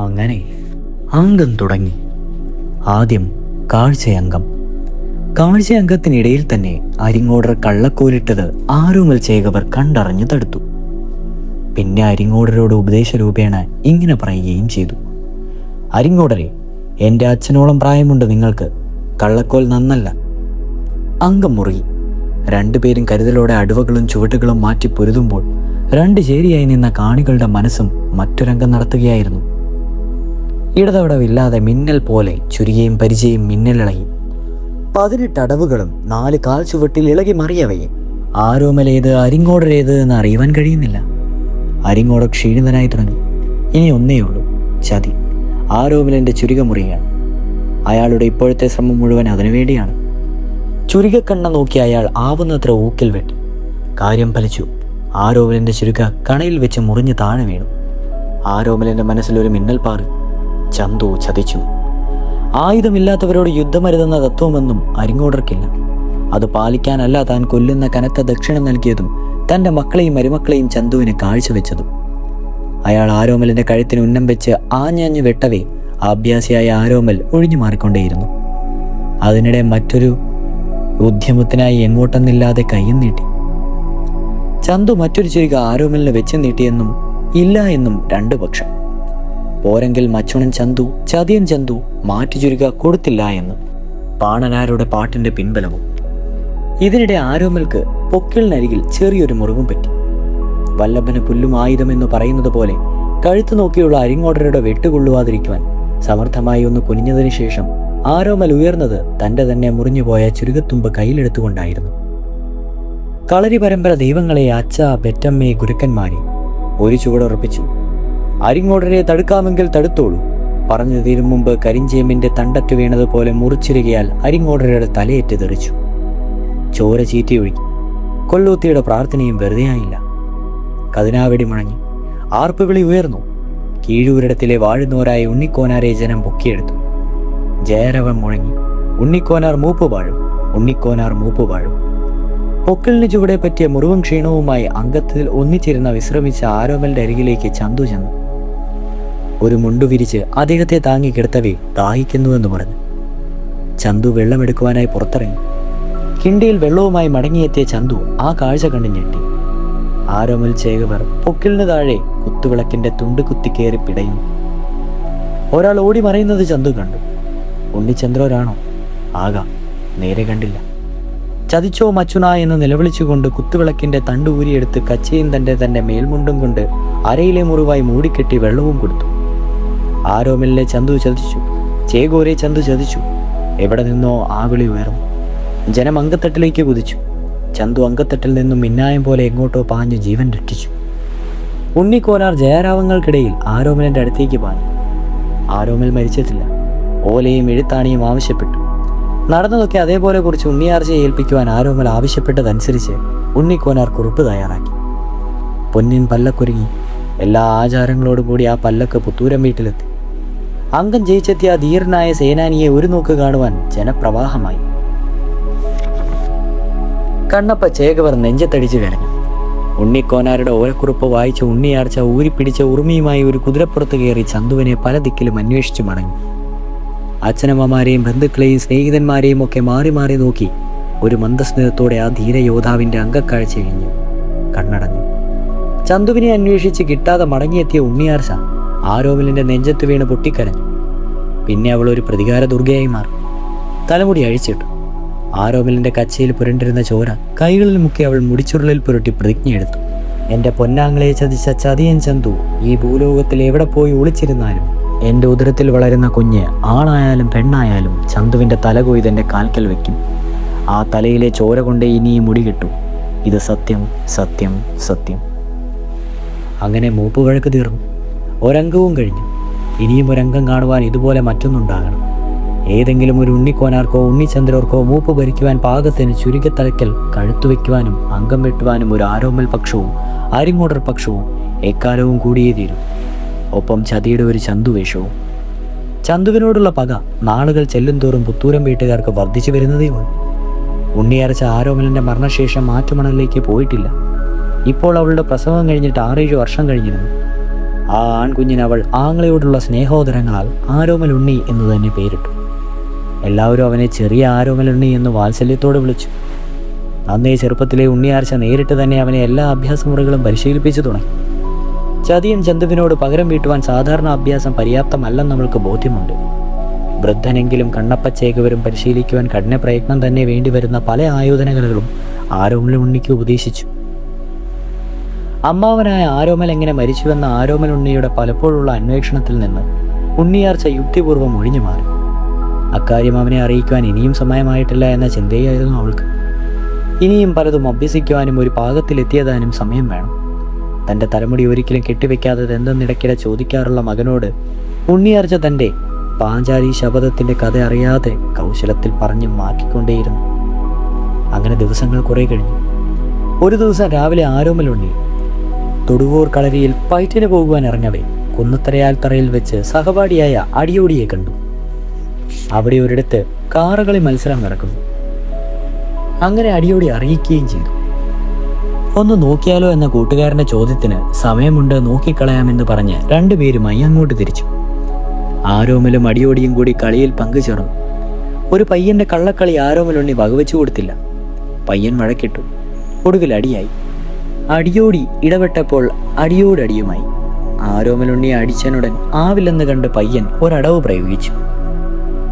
അങ്ങനെ അംഗം തുടങ്ങി. ആദ്യം കാഴ്ചയംഗം. കാഴ്ചയംഗത്തിനിടയിൽ തന്നെ അരിങ്ങോടർ കള്ളക്കോലിട്ടത് ആരോമൽ ചേകവർ കണ്ടറിഞ്ഞു തടുത്തു. പിന്നെ അരിങ്ങോടരോട് ഉപദേശരൂപേണ ഇങ്ങനെ പറയുകയും ചെയ്തു: അരിങ്ങോടരെ, എൻ്റെ അച്ഛനോളം പ്രായമുണ്ട് നിങ്ങൾക്ക്. കള്ളക്കോൽ നന്നല്ല. അംഗം മുറുകി. രണ്ടുപേരും കരുതലോടെ അടവുകളും ചുവട്ടുകളും മാറ്റി പൊരുതുമ്പോൾ രണ്ട് ചേരിയായി നിന്ന കാണികളുടെ മനസ്സും മറ്റൊരംഗം നടത്തുകയായിരുന്നു. ഇടതവിടവില്ലാതെ മിന്നൽ പോലെ ചുരികയും പരിചയും മിന്നലിളകി. 18 അടവുകളും 4 കാൽ ചുവട്ടിൽ ഇളകി മറിയവയെ ആരോമലേത് അരിങ്ങോടരേത് എന്ന് അറിയുവാൻ കഴിയുന്നില്ല. അരിങ്ങോടർ ക്ഷീണിതനായി തുടങ്ങി. ഇനി ഒന്നേയുള്ളൂ, ചതി. ആരോമലിൻ്റെ ചുരിക മുറിയാണ്. അയാളുടെ ഇപ്പോഴത്തെ ശ്രമം മുഴുവൻ അതിനുവേണ്ടിയാണ്. ചുരികക്കണ്ണ നോക്കി അയാൾ ആവുന്നത്ര ഊക്കിൽ വെട്ടി. കാര്യം ഫലിച്ചു. ആരോമലിൻ്റെ ചുരിക കണയിൽ വെച്ച് മുറിഞ്ഞ് താഴെ വീണു. ആരോമലിൻ്റെ മനസ്സിലൊരു മിന്നൽ പാറി. ചന്തു ചതിച്ചു. ആയുധമില്ലാത്തവരോട് യുദ്ധമരുതെന്ന തത്വമൊന്നും അരിങ്ങോടർക്കില്ല. അത് പാലിക്കാനല്ല താൻ കൊല്ലുന്ന കനത്ത ദക്ഷിണ നൽകിയതും തൻ്റെ മക്കളെയും മരുമക്കളെയും ചന്തുവിന് കാഴ്ചവെച്ചതും. അയാൾ ആരോമലിൻ്റെ കഴുത്തിന് ഉന്നം വെച്ച് ആഞ്ഞാഞ്ഞു വെട്ടവേ അഭ്യാസിയായ ആരോമൽ ഒഴിഞ്ഞു മാറിക്കൊണ്ടേയിരുന്നു. അതിനിടെ മറ്റൊരു ഉദ്യമത്തിനായി എങ്ങോട്ടെന്നില്ലാതെ കയ്യും നീട്ടി. ചന്തു മറ്റൊരു ചുരിക ആരോമലിന് വെച്ച് നീട്ടിയെന്നും ഇല്ല എന്നും രണ്ടു പക്ഷം. പോരെങ്കിൽ മച്ചുണൻ ചന്തു, ചതിയൻ ചന്തു മാറ്റു ചുരിക കൊടുത്തില്ല എന്ന് പാണനാരുടെ പാട്ടിന്റെ പിൻബലവും. ഇതിനിടെ ആരോമൽക്ക് പൊക്കിളിനരികിൽ ചെറിയൊരു മുറിവും പറ്റി. വല്ലഭന് പുല്ലും ആയുധമെന്ന് പറയുന്നത് പോലെ കഴുത്തു നോക്കിയുള്ള അരിങ്ങോടരുടെ വെട്ടുകൊള്ളുവാതിരിക്കുവാൻ സമർത്ഥമായി ഒന്ന് കുനിഞ്ഞതിനു ശേഷം ആരോമൽ ഉയർന്നത് തൻ്റെ തന്നെ മുറിഞ്ഞുപോയ ചുരുകത്തുമ്പ് കയ്യിലെടുത്തുകൊണ്ടായിരുന്നു. കളരി പരമ്പര ദൈവങ്ങളെ, അച്ഛ, പെറ്റമ്മയെ, ഗുരുക്കന്മാരെ ഒരു ചുവടുറപ്പിച്ചു. അരിങ്ങോടരെ തടുക്കാമെങ്കിൽ തടുത്തോളൂ. പറഞ്ഞു തീരും മുമ്പ് കരിഞ്ചേമ്പിന്റെ തണ്ടറ്റു വീണതുപോലെ മുറിച്ചിരുകയാൽ അരിങ്ങോടരയുടെ തലയേറ്റ് തെറിച്ചു. ചോര ചീറ്റിയൊഴുകി. കൊല്ലൂത്തിയുടെ പ്രാർത്ഥനയും വെറുതെയായില്ല. കതിനാവെടി മുഴങ്ങി. ആർപ്പുവിളി ഉയർന്നു. കീഴൂരിടത്തിലെ വാഴുന്നോരായ ഉണ്ണിക്കോനാരെ ജനം പൊക്കിയെടുത്തു. ജയരവം മുഴങ്ങി. ഉണ്ണിക്കോനാർ മൂപ്പുപാഴും, ഉണ്ണിക്കോനാർ മൂപ്പുപാഴും. പൊക്കിളിന് ചുവടെ പറ്റിയ മുറിവും ക്ഷീണവുമായി അംഗത്തിൽ ഒന്നിച്ചിരുന്ന വിശ്രമിച്ച ആരോമലിന്റെ അരികിലേക്ക് ചന്തു ചെന്നു. ഒരു മുണ്ടു വിരിച്ച് അദ്ദേഹത്തെ താങ്ങി കിടത്തവേ ദാഹിക്കുന്നുവെന്ന് പറഞ്ഞു. ചന്തു വെള്ളമെടുക്കുവാനായി പുറത്തിറങ്ങി. കിണ്ടിയിൽ വെള്ളവുമായി മടങ്ങിയെത്തിയ ചന്തു ആ കാഴ്ച കണ്ടു ഞെട്ടി. ആരോമൽ ചേകവർ പൊക്കിളിന് താഴെ കുത്തുവിളക്കിന്റെ തുണ്ട് കുത്തിക്കേറി പിടയുന്നു. ഒരാൾ ഓടി മറയുന്നത് ചന്തു കണ്ടു. ഉണ്ണിച്ചന്ദ്രരാണോ? ആകാം, നേരെ കണ്ടില്ല. ചതിച്ചോ മച്ചുന എന്ന് നിലവിളിച്ചുകൊണ്ട് കുത്തുവിളക്കിന്റെ തണ്ട് ഊരിയെടുത്ത് കച്ചയും തന്റെ മേൽമുണ്ടും കൊണ്ട് അരയിലെ മുറിവായി മൂടിക്കെട്ടി വെള്ളവും കൊടുത്തു. ആരോമലിലെ ചന്തു ചതിച്ചു. ചേകോരെ ചന്തു ചതിച്ചു. എവിടെ നിന്നോ ആ വിളി ഉയർന്നു. ജനം അങ്കത്തട്ടിലേക്ക് കുതിച്ചു. ചന്തു അങ്കത്തട്ടിൽ നിന്നും മിന്നായം പോലെ എങ്ങോട്ടോ പാഞ്ഞു ജീവൻ രക്ഷിച്ചു. ഉണ്ണിക്കോനാർ ജയരാവങ്ങൾക്കിടയിൽ ആരോമലിന്റെ അടുത്തേക്ക് പാഞ്ഞു. ആരോമൽ മരിച്ചിട്ടില്ല. ഓലയും എഴുത്താണിയും ആവശ്യപ്പെട്ടു. നടന്നതൊക്കെ അതേപോലെ കുറിച്ച് ഉണ്ണിയാർച്ചയെ ഏൽപ്പിക്കുവാൻ ആരോമൽ ആവശ്യപ്പെട്ടതനുസരിച്ച് ഉണ്ണിക്കോനാർ കുറിപ്പ് തയ്യാറാക്കി. പൊന്നിൻ പല്ലക്കൊരുങ്ങി. എല്ലാ ആചാരങ്ങളോടും കൂടി ആ പല്ലക്ക് പുത്തൂരം വീട്ടിലെത്തി. അംഗം ജയിച്ചെത്തിയ ആ ധീരനായ സേനാനിയെ ഒരു നോക്ക് കാണുവാൻ ജനപ്രവാഹമായി. കണ്ണപ്പ ചേകവർ നെഞ്ചത്തടിച്ചു കരഞ്ഞു. ഉണ്ണിക്കോനാരുടെ ഓലക്കുറിപ്പ് വായിച്ച ഉണ്ണിയാർച്ച ഊരിപ്പിടിച്ച ഉറുമിയുമായി ഒരു കുതിരപ്പുറത്ത് കയറി ചന്തുവിനെ പല ദിക്കിലും അന്വേഷിച്ചു മടങ്ങി. അച്ഛനമ്മമാരെയും ബന്ധുക്കളെയും സ്നേഹിതന്മാരെയും ഒക്കെ മാറി മാറി നോക്കി ഒരു മന്ദസ്മിതത്തോടെ ആ ധീരയോദ്ധാവിന്റെ അംഗക്കാഴ്ച കഴിഞ്ഞു കണ്ണടഞ്ഞു. ചന്തുവിനെ അന്വേഷിച്ച് കിട്ടാതെ മടങ്ങിയെത്തിയ ഉണ്ണിയാർച്ച ആരോമലിന്റെ നെഞ്ചത്ത് വീണ് പൊട്ടിക്കരഞ്ഞു. പിന്നെ അവൾ ഒരു പ്രതികാര ദുർഗയായി മാറി. തലമുടി അഴിച്ചിട്ടു. ആരോമലിന്റെ കച്ചയിൽ പുരണ്ടിരുന്ന ചോര കൈകളിൽ മുക്കി അവൾ മുടിച്ചുരുളിൽ പുരട്ടി പ്രതിജ്ഞയെടുത്തു. എൻ്റെ പൊന്നാങ്ങളെ ചതിച്ച ചതിയൻ ചന്തു ഈ ഭൂലോകത്തിൽ എവിടെ പോയി ഒളിച്ചിരുന്നാലും എൻ്റെ ഉദരത്തിൽ വളരുന്ന കുഞ്ഞ് ആണായാലും പെണ്ണായാലും ചന്തുവിൻ്റെ തല കൊയ്ത് എൻ്റെ കാൽക്കൽ വയ്ക്കും. ആ തലയിലെ ചോര കൊണ്ടേ ഇനിയും മുടി കിട്ടൂ. ഇത് സത്യം, സത്യം, സത്യം. അങ്ങനെ മൂപ്പ് വഴക്ക് തീർന്നു. ഒരംഗവും കഴിഞ്ഞു. ഇനിയും ഒരംഗം കാണുവാൻ ഇതുപോലെ മറ്റൊന്നുണ്ടാകണം. ഏതെങ്കിലും ഒരു ഉണ്ണിക്കോനാർക്കോ ഉണ്ണിച്ചന്ദ്രർക്കോ മൂപ്പ് ഭരിക്കുവാൻ പാകത്തിന് ചുരുക്കത്തലയ്ക്കൽ കഴുത്തുവെക്കുവാനും അംഗം വെട്ടുവാനും ഒരു ആരോമൽ പക്ഷവും അരിങ്ങോടർ പക്ഷവും എക്കാലവും കൂടിയേ തീരും. ഒപ്പം ചതിയുടെ ഒരു ചന്തുവേഷവും. ചന്തുവിനോടുള്ള പക നാളുകൾ ചെല്ലുംതോറും പുത്തൂരം വീട്ടുകാർക്ക് വർദ്ധിച്ചു വരുന്നതേ ഉള്ളൂ. ഉണ്ണിയാർച്ച ആരോമലിൻ്റെ മരണശേഷം ആറ്റുമണലിലേക്ക് പോയിട്ടില്ല. ഇപ്പോൾ അവളുടെ പ്രസവം കഴിഞ്ഞിട്ട് 6-7 വർഷം കഴിഞ്ഞിരുന്നു. ആ ആൺകുഞ്ഞിന് അവൾ ആങ്ങളയോടുള്ള സ്നേഹോദരങ്ങളാൽ ആരോമൽ ഉണ്ണി എന്ന് തന്നെ പേരിട്ടു. എല്ലാവരും അവനെ ചെറിയ ആരോമൽ ഉണ്ണി എന്ന് വാത്സല്യത്തോടെ വിളിച്ചു. അന്നേ ചെറുപ്പത്തിലെ ഉണ്ണിയാർച്ച നേരിട്ട് തന്നെ അവനെ എല്ലാ അഭ്യാസമുറകളും പരിശീലിപ്പിച്ചു തുടങ്ങി. ചതിയൻ ചന്തുവിനോട് പകരം വീട്ടുവാൻ സാധാരണ അഭ്യാസം പര്യാപ്തമല്ലെന്ന് നമ്മൾക്ക് ബോധ്യമുണ്ട്. വൃദ്ധനെങ്കിലും കണ്ണപ്പച്ചേകവരും പരിശീലിക്കുവാൻ കഠിന പ്രയത്നം തന്നെ വേണ്ടിവരുന്ന പല ആയോധനകലകളും ആരോമൽ ഉണ്ണിക്ക് ഉപദേശിച്ചു. അമ്മാവനായ ആരോമൽ എങ്ങനെ മരിച്ചുവെന്ന ആരോമൽ ഉണ്ണിയുടെ പലപ്പോഴുള്ള അന്വേഷണത്തിൽ നിന്ന് ഉണ്ണിയാർച്ച യുക്തിപൂർവ്വം ഒഴിഞ്ഞു മാറി. അക്കാര്യം അവനെ അറിയിക്കുവാൻ ഇനിയും സമയമായിട്ടില്ല എന്ന ചിന്തയായിരുന്നു അവൾക്ക്. ഇനിയും പലതും അഭ്യസിക്കുവാനും ഒരു പാകത്തിലെത്തിയതാനും സമയം വേണം. തൻ്റെ തലമുടി ഒരിക്കലും കെട്ടിവെക്കാതെ എന്തെന്നിടയ്ക്കിടെ ചോദിക്കാറുള്ള മകനോട് ഉണ്ണിയാർച്ച തൻ്റെ പാഞ്ചാലി ശബദത്തിൻ്റെ കഥ അറിയാതെ കൗശലത്തിൽ പറഞ്ഞു മാറ്റിക്കൊണ്ടേയിരുന്നു. അങ്ങനെ ദിവസങ്ങൾ കുറെ കഴിഞ്ഞു. ഒരു ദിവസം രാവിലെ ആരോമൽ ഉണ്ണി തൊടുവൂർ കളരിയിൽ പയറ്റിന് പോകുവാൻ ഇറങ്ങവേ കുന്നത്തരയാൽ തറയിൽ വെച്ച് സഹപാഠിയായ അടിയോടിയെ കണ്ടു. അവിടെ ഒരിടത്ത് കാറുകളി മത്സരം നടക്കുന്നു. അങ്ങനെ അടിയോടി അറിയിക്കുകയും ചെയ്തു. ഒന്ന് നോക്കിയാലോ എന്ന കൂട്ടുകാരൻ്റെ ചോദ്യത്തിന് സമയമുണ്ട്, നോക്കിക്കളയാമെന്ന് പറഞ്ഞ് രണ്ടുപേരുമായി അങ്ങോട്ട് തിരിച്ചു. ആരോമലും അടിയോടിയും കൂടി കളിയിൽ പങ്കുചേർന്നു. ഒരു പയ്യന്റെ കള്ളക്കളി ആരോമലുണ്ണി വകവെച്ചു കൊടുത്തില്ല. പയ്യൻ വഴക്കിട്ടു. ഒടുവിൽ അടിയായി. അടിയോടി ഇടപെട്ടപ്പോൾ അടിയോടടിയുമായി. ആരോമലുണ്ണിയെ അടിച്ചനുടൻ ആവില്ലെന്ന് കണ്ട് പയ്യൻ ഒരടവ് പ്രയോഗിച്ചു.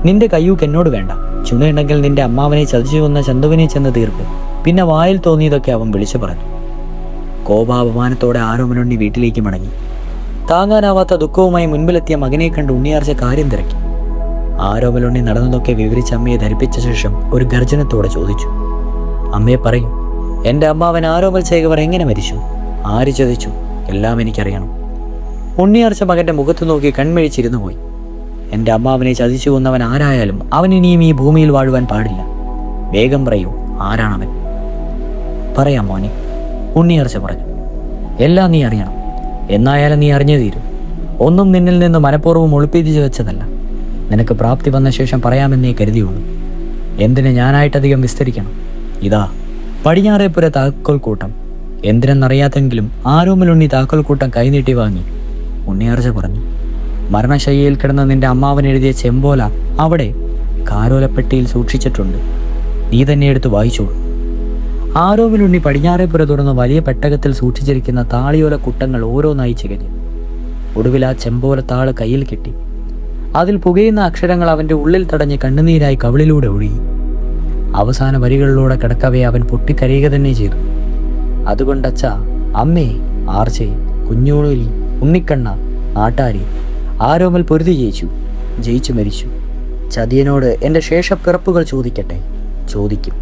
നിന്റെ കയ്യൂക്ക് എന്നോട് വേണ്ട, ചുണയുണ്ടെങ്കിൽ നിന്റെ അമ്മാവനെ ചതിച്ചു കൊന്ന ചന്തുവിനെ ചെന്ന് തീർപ്പ്. പിന്നെ വായിൽ തോന്നിയതൊക്കെ അവൻ വിളിച്ചു പറഞ്ഞു. കോപാപമാനത്തോടെ ആരോമലുണ്ണി വീട്ടിലേക്ക് മടങ്ങി. താങ്ങാനാവാത്ത ദുഃഖവുമായി മുൻപിലെത്തിയ മകനെ കണ്ട് ഉണ്ണിയാർച്ച കാര്യം തിരക്കി. ആരോമലുണ്ണി നടന്നതൊക്കെ വിവരിച്ച് അമ്മയെ ധരിപ്പിച്ച ശേഷം ഒരു ഗർജനത്തോടെ ചോദിച്ചു, അമ്മയെ പറയും, എൻ്റെ അമ്മാവൻ ആരോമൽ ചേകവർ എങ്ങനെ മരിച്ചു? ആര് ചതിച്ചു? എല്ലാം എനിക്കറിയണം. ഉണ്ണിയാർച്ച മകൻ്റെ മുഖത്ത് നോക്കി കൺമിഴിച്ചിരുന്നു പോയി. എൻ്റെ അമ്മാവനെ ചതിച്ചു കൊന്നവൻ ആരായാലും അവൻ ഇനിയും ഈ ഭൂമിയിൽ വാഴുവാൻ പാടില്ല. വേഗം പറയൂ, ആരാണവൻ? പറയാം മോനെ, ഉണ്ണിയാർച്ച പറഞ്ഞു. എല്ലാം നീ അറിയണം. എന്നായാലും നീ അറിഞ്ഞു തീരും. ഒന്നും നിന്നിൽ നിന്ന് മനഃപൂർവ്വം ഒളിപ്പിച്ചു വെച്ചതല്ല. നിനക്ക് പ്രാപ്തി വന്ന ശേഷം പറയാമെന്നേ കരുതിയുള്ളൂ. എന്തിന് ഞാനായിട്ടധികം വിസ്തരിക്കണം? ഇതാ പടിഞ്ഞാറേപ്പുര താക്കോൽക്കൂട്ടം. എന്തിനെന്നറിയാത്തെങ്കിലും ആരോമലുണ്ണി താക്കോൽക്കൂട്ടം കൈനീട്ടി വാങ്ങി. ഉണ്ണിയാർച്ച പറഞ്ഞു, മരണശയ്യയിൽ കിടന്ന നിന്റെ അമ്മാവൻ എഴുതിയ ചെമ്പോല അവിടെ കാരോലപ്പെട്ടിയിൽ സൂക്ഷിച്ചിട്ടുണ്ട്. നീ തന്നെ എടുത്ത് വായിച്ചോളൂ. ആരോമലുണ്ണി പടിഞ്ഞാറേപ്പുര തുറന്ന് വലിയ പെട്ടകത്തിൽ സൂക്ഷിച്ചിരിക്കുന്ന താളിയോല കുട്ടങ്ങൾ ഓരോന്നായി ചികഞ്ഞു. ഒടുവിൽ ആ ചെമ്പോല താള് കയ്യിൽ കിട്ടി. അതിൽ പുകയുന്ന അക്ഷരങ്ങൾ അവൻ്റെ ഉള്ളിൽ തടഞ്ഞ് കണ്ണുനീരായി കവിളിലൂടെ ഒഴുകി. അവസാന വരികളിലൂടെ കിടക്കവേ അവൻ പൊട്ടിക്കരയുക തന്നെ ചെയ്തു. അതുകൊണ്ടച്ഛ, അമ്മേ, ആർച്ചേ, കുഞ്ഞോളി, ഉണ്ണിക്കണ്ണ, നാട്ടാരി, ആരോമൽ പൊരുതി ജയിച്ചു മരിച്ചു. ചതിയനോട് എൻ്റെ ശേഷപ്പിറപ്പുകൾ ചോദിക്കട്ടെ? ചോദിക്കും.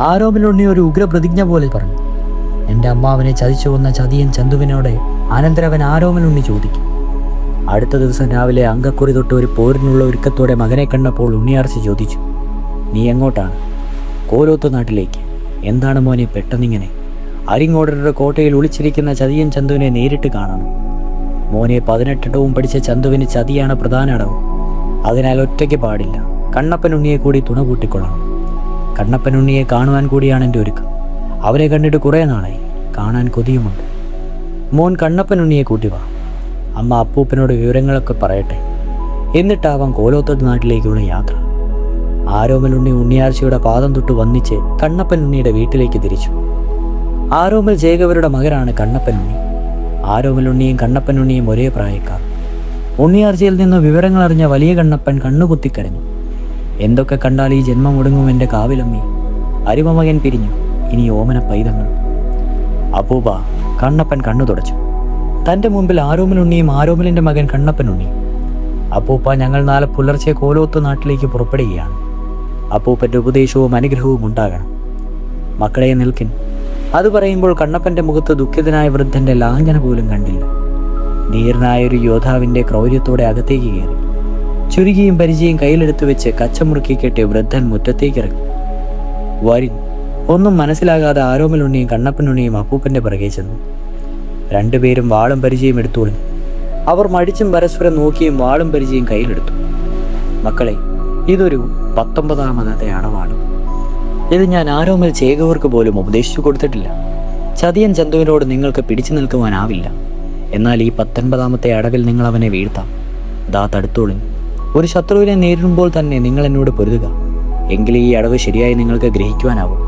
ആരോമലുണ്ണി ഒരു ഉഗ്രപ്രതിജ്ഞ പോലെ പറഞ്ഞു. എൻ്റെ അമ്മാവനെ ചതിച്ചു കൊന്ന ചതിയൻ ചന്തുവിനോട് അനന്തരവൻ ആരോമലുണ്ണി ചോദിക്കും. അടുത്ത ദിവസം രാവിലെ അങ്കക്കുറി തൊട്ട് ഒരു പോരിനുള്ള ഒരുക്കത്തോടെ മകനെ കണ്ടപ്പോൾ ഉണ്ണിയാർച്ച ചോദിച്ചു, നീ എങ്ങോട്ടാണ്? കോലോത്ത് നാട്ടിലേക്ക്. എന്താണ് മോനെ പെട്ടെന്നിങ്ങനെ? അരിങ്ങോടരുടെ കോട്ടയിൽ ഒളിച്ചിരിക്കുന്ന ചതിയൻ ചന്തുവിനെ നേരിട്ട് കാണണം. മോനെ 18 ഇടവും പഠിച്ച ചന്തുവിന് ചതിയാണ് പ്രധാന ഇടവും. അതിനാൽ ഒറ്റയ്ക്ക് പാടില്ല. കണ്ണപ്പനുണ്ണിയെ കൂടി തുണ കൂട്ടിക്കൊള്ളണം. കണ്ണപ്പനുണ്ണിയെ കാണുവാൻ കൂടിയാണ് എൻ്റെ ഒരുക്കം. അവരെ കണ്ടിട്ട് കുറേ നാളായി. കാണാൻ കൊതിയുമുണ്ട്. മോൻ കണ്ണപ്പനുണ്ണിയെ കൂട്ടി വാ. അമ്മ അപ്പൂപ്പനോട് വിവരങ്ങളൊക്കെ പറയട്ടെ. എന്നിട്ടാവാം കോലോത്തോട്ട് നാട്ടിലേക്കുള്ള യാത്ര. ആരോമലുണ്ണി ഉണ്ണിയാർച്ചയുടെ പാദം തൊട്ട് വന്നിച്ച് കണ്ണപ്പനുണ്ണിയുടെ വീട്ടിലേക്ക് തിരിച്ചു. ആരോമൽ ജേകവരുടെ മകനാണ് കണ്ണപ്പനുണ്ണി. ആരോമലുണ്ണിയും കണ്ണപ്പനുണ്ണിയും ഒരേ പ്രായക്കാർ. ഉണ്ണിയാർച്ചയിൽ നിന്ന് വിവരങ്ങൾ അറിഞ്ഞ വലിയ കണ്ണപ്പൻ കണ്ണുകുത്തിക്കരഞ്ഞു. എന്തൊക്കെ കണ്ടാൽ ഈ ജന്മം ഒടുങ്ങും എൻ്റെ കാവിലമ്മി. അരിമമകൻ പിരിഞ്ഞു, ഇനി ഓമന പൈതങ്ങൾ. അപ്പൂപ്പ, കണ്ണപ്പൻ കണ്ണു തുടച്ചു. തൻ്റെ മുമ്പിൽ ആരോമലുണ്ണിയും ആരോമലിൻ്റെ മകൻ കണ്ണപ്പനുണ്ണിയും. അപ്പൂപ്പ, ഞങ്ങൾ നാളെ പുലർച്ചെ കോലോത്ത് നാട്ടിലേക്ക് പുറപ്പെടുകയാണ്. അപ്പൂപ്പൻ്റെ ഉപദേശവും അനുഗ്രഹവും ഉണ്ടാകണം. മക്കളെ നിൽക്കിൻ. അത് പറയുമ്പോൾ കണ്ണപ്പൻ്റെ മുഖത്ത് ദുഃഖിതനായ വൃദ്ധൻ്റെ ലാഞ്ചന പോലും കണ്ടില്ല. ധീരനായൊരു യോദ്ധാവിൻ്റെ ക്രൗര്യത്തോടെ അകത്തേക്ക് കയറി. ചുരുകിയും പരിചയം കയ്യിലെടുത്തു വെച്ച് കച്ചമുറുക്കി കെട്ടി വൃദ്ധൻ മുറ്റത്തേക്ക് ഇറങ്ങി. വരിൻ. ഒന്നും മനസ്സിലാകാതെ ആരോമലുണ്ണിയും കണ്ണപ്പനുണ്ണിയും അപ്പൂപ്പൻ്റെ പിറകെ ചെന്നു. രണ്ടുപേരും വാളും പരിചയം എടുത്തോളും. അവർ മടിച്ചും പരസ്പരം നോക്കിയും വാളും പരിചയം കയ്യിലെടുത്തു. മക്കളെ, ഇതൊരു 19ാമത്തെ അടവാണ്. ഇത് ഞാൻ ആരോമൽ ചേകവർക്ക് പോലും ഉപദേശിച്ചു കൊടുത്തിട്ടില്ല. ചതിയൻ ചന്തുവിനോട് നിങ്ങൾക്ക് പിടിച്ചു നിൽക്കുവാനാവില്ല. എന്നാൽ ഈ 19ാമത്തെ അടവിൽ നിങ്ങൾ അവനെ വീഴ്ത്താം. ദാ തടുത്തോളിൻ. ഒരു ശത്രുവിനെ നേരിടുമ്പോൾ തന്നെ നിങ്ങൾ എന്നോട് പൊരുതുക. എങ്കിൽ ഈ അടവ് ശരിയായി നിങ്ങൾക്ക് ഗ്രഹിക്കുവാനാവും.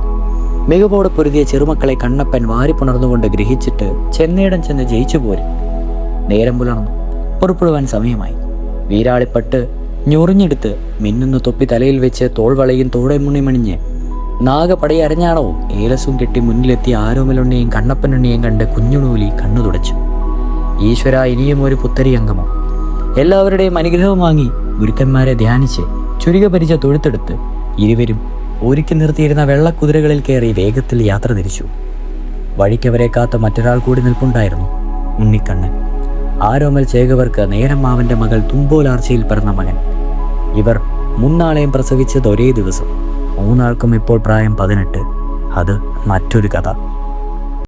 മികവോടെ പൊരുതിയ ചെറുമക്കളെ കണ്ണപ്പൻ വാരിപ്പുണർന്നുകൊണ്ട് ഗ്രഹിച്ചിട്ട് ചെന്നേടം ചെന്ന് ജയിച്ചു പോരും. നേരം പുലർന്നു. പുറപ്പെടുവാൻ സമയമായി. വീരാളിപ്പട്ട് ഞൊറിഞ്ഞെടുത്ത് മിന്നുന്ന തൊപ്പി തലയിൽ വെച്ച് തോൾവളയും തോടെമുണ്ണിമണിഞ്ഞ് നാഗപടയരഞ്ഞാണോ ഏലസും കെട്ടി മുന്നിലെത്തിയ ആരോമലുണ്ണിയും കണ്ണപ്പനുണ്ണിയും കണ്ട് കുഞ്ഞുണൂലി കണ്ണു തുടച്ചു. ഈശ്വര, ഇനിയും ഒരു പുത്തരി അംഗമോ? എല്ലാവരുടെയും അനുഗ്രഹം വാങ്ങി ഗുരുക്കന്മാരെ ധ്യാനിച്ച് ചുരിക പരിച തൊഴുത്തെടുത്ത് ഇരുവരും ഒരുക്കി നിർത്തിയിരുന്ന വെള്ളക്കുതിരകളിൽ കയറി വേഗത്തിൽ യാത്ര തിരിച്ചു. വഴിക്കവരെ കാത്ത മറ്റൊരാൾ കൂടി നിൽപ്പുണ്ടായിരുന്നു, ഉണ്ണിക്കണ്ണൻ. ആരോമൽ ചേകവർക്ക് നേരമ്മാവന്റെ മകൾ തുമ്പോലാർച്ചയിൽ പിറന്ന മകൻ. ഇവർ മുന്നാളെയും പ്രസവിച്ചത് ഒരേ ദിവസം. മൂന്നാൾക്കും ഇപ്പോൾ പ്രായം 18. അത് മറ്റൊരു കഥ.